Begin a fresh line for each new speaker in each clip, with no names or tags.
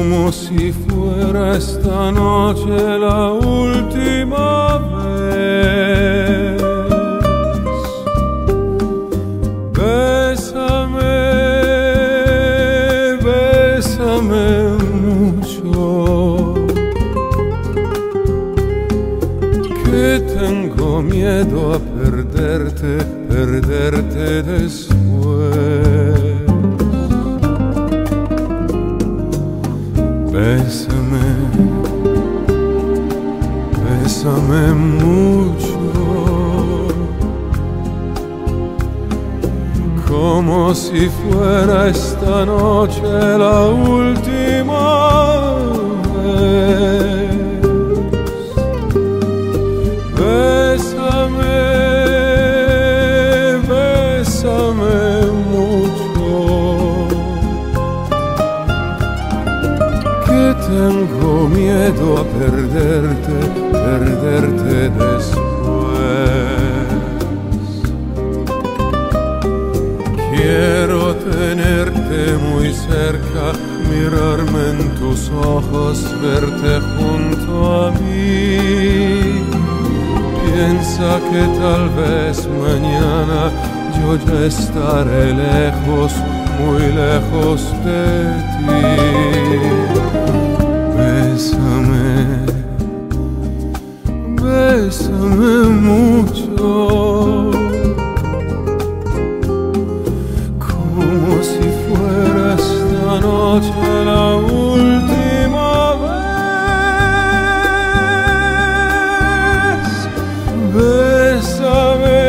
como si fuera esta noche la última vez. Bésame, bésame mucho, que tengo miedo a perderte, perderte después. Bésame, bésame mucho, como si fuera esta noche la última vez. Bésame, bésame mucho, que tengo miedo a perderte, perderte después. Quiero tenerte muy cerca, mirarme en tus ojos, verte junto a mí. Piensa que tal vez mañana yo ya estaré lejos, muy lejos de ti. Bésame, bésame mucho, como si fuera esta noche la última vez. Bésame,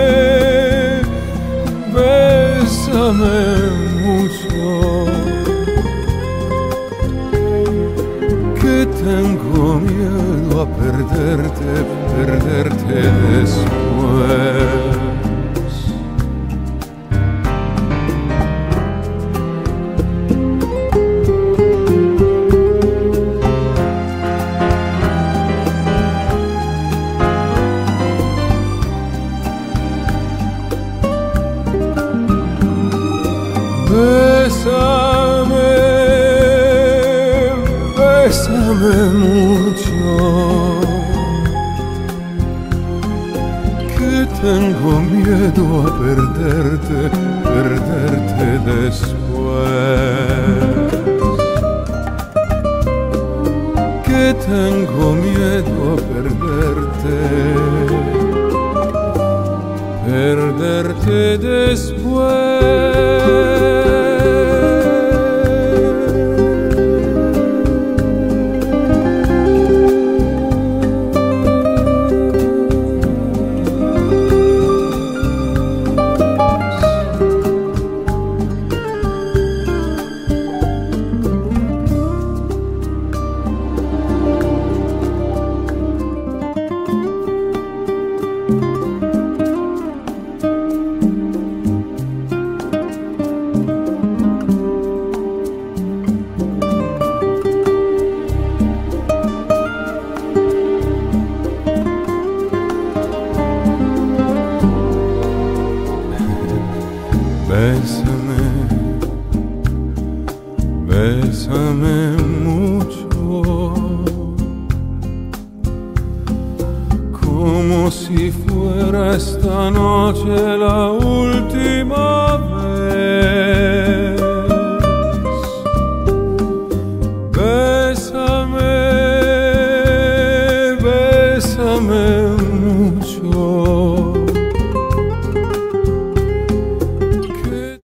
bésame mucho, que tengo miedo a perderte, perderte después. Bésame, bésame mucho, que tengo miedo a perderte, perderte después. Que tengo miedo a perderte, perderte después. Bésame, bésame mucho, como si fuera esta noche la última vez.